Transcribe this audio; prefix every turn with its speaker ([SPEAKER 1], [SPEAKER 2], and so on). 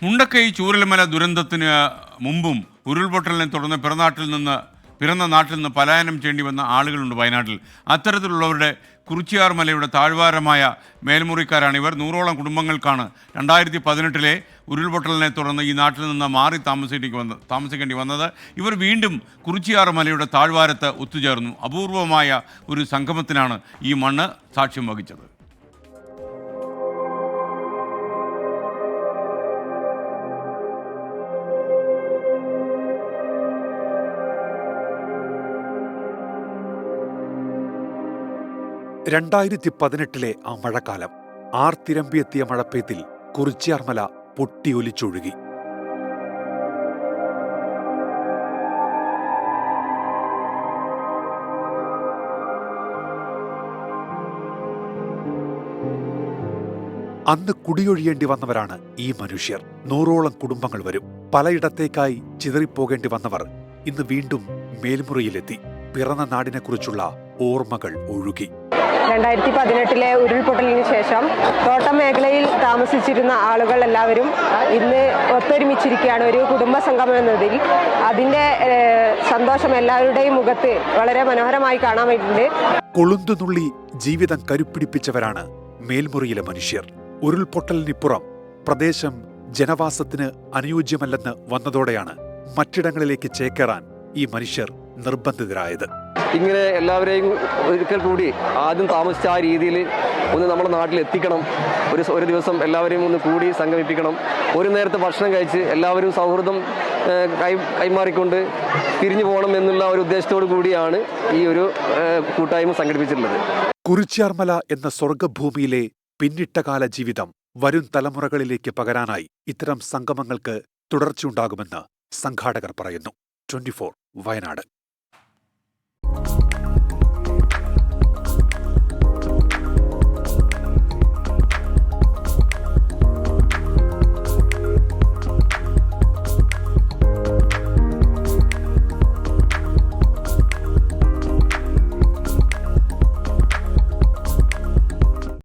[SPEAKER 1] മുണ്ടക്കൈ ചൂരൽമല ദുരന്തത്തിന് മുമ്പും ഉരുൾപൊട്ടലിനെ തുടർന്ന് പിറന്ന നാട്ടിൽ നിന്ന് പലായനം ചെയ്യേണ്ടി വന്ന ആളുകളുണ്ട് വയനാട്ടിൽ. അത്തരത്തിലുള്ളവരുടെ കുറിച്യാർ മലയുടെ താഴ്വാരമായ മേൽമുറിക്കാരാണ് ഇവർ. 100ഓളം കുടുംബങ്ങൾക്കാണ് 2018 ഉരുൾപൊട്ടലിനെ തുടർന്ന് ഈ നാട്ടിൽ നിന്ന് മാറി താമസിക്കേണ്ടി വന്നത്. ഇവർ വീണ്ടും കുറിച്യാർ മലയുടെ താഴ്വാരത്ത് ഒത്തുചേർന്നു. അപൂർവമായ ഒരു സംഗമത്തിനാണ് ഈ മണ്ണ് സാക്ഷ്യം വഹിച്ചത്.
[SPEAKER 2] രണ്ടായിരത്തി ആ മഴക്കാലം ആർത്തിരമ്പിയെത്തിയ മഴപ്പെയ്ത്തിൽ കുറിച്യാർമല പൊട്ടിയൊലിച്ചൊഴുകി. അന്ന് കുടിയൊഴിയേണ്ടി വന്നവരാണ് ഈ മനുഷ്യർ. 100ഓളം കുടുംബങ്ങൾ വരും. പലയിടത്തേക്കായി ചിതറിപ്പോകേണ്ടി വന്നവർ ഇന്ന് വീണ്ടും മേൽമുറിയിലെത്തി. പിറന്ന നാടിനെക്കുറിച്ചുള്ള ഓർമ്മകൾ ഒഴുകി.
[SPEAKER 3] 2018 ഉരുൾപൊട്ടലിന് ശേഷം തോട്ടം മേഖലയിൽ താമസിച്ചിരുന്ന ആളുകൾ എല്ലാവരും ഇന്ന് ഒത്തൊരുമിച്ചിരിക്കുകയാണ് ഒരു കുടുംബസംഗമം എന്നതിൽ. അതിൻ്റെ സന്തോഷം എല്ലാവരുടെയും മുഖത്ത് വളരെ മനോഹരമായി കാണാൻ പറ്റുന്നുണ്ട്.
[SPEAKER 2] കൊളുന്തുനുള്ളി ജീവിതം കരുപ്പിടിപ്പിച്ചവരാണ് മേൽമുറിയിലെ മനുഷ്യർ. ഉരുൾപൊട്ടലിനിപ്പുറം പ്രദേശം ജനവാസത്തിന് അനുയോജ്യമല്ലെന്ന് വന്നതോടെയാണ് മറ്റിടങ്ങളിലേക്ക് ചേക്കേറാൻ ഈ മനുഷ്യർ നിർബന്ധിതരായത്.
[SPEAKER 4] ഇങ്ങനെ എല്ലാവരെയും ഒരിക്കൽ കൂടി ആദ്യം താമസിച്ച ആ രീതിയിൽ ഒന്ന് നമ്മുടെ നാട്ടിൽ എത്തിക്കണം. ഒരു ദിവസം എല്ലാവരെയും ഒന്ന് കൂടി സംഗമിപ്പിക്കണം. ഒരു നേരത്തെ ഭക്ഷണം കഴിച്ച് എല്ലാവരും സൗഹൃദം കൈമാറിക്കൊണ്ട് പിരിഞ്ഞു പോകണം എന്നുള്ള ഒരു ഉദ്ദേശത്തോടു കൂടിയാണ് ഈ ഒരു കൂട്ടായ്മ സംഘടിപ്പിച്ചിട്ടുള്ളത്.
[SPEAKER 2] കുറിച്യാർമല എന്ന സ്വർഗഭൂമിയിലെ പിന്നിട്ടകാല ജീവിതം വരും തലമുറകളിലേക്ക് പകരാനായി ഇത്തരം സംഗമങ്ങൾക്ക് തുടർച്ചയുണ്ടാകുമെന്ന് സംഘാടകർ പറയുന്നു. 24 വയനാട്.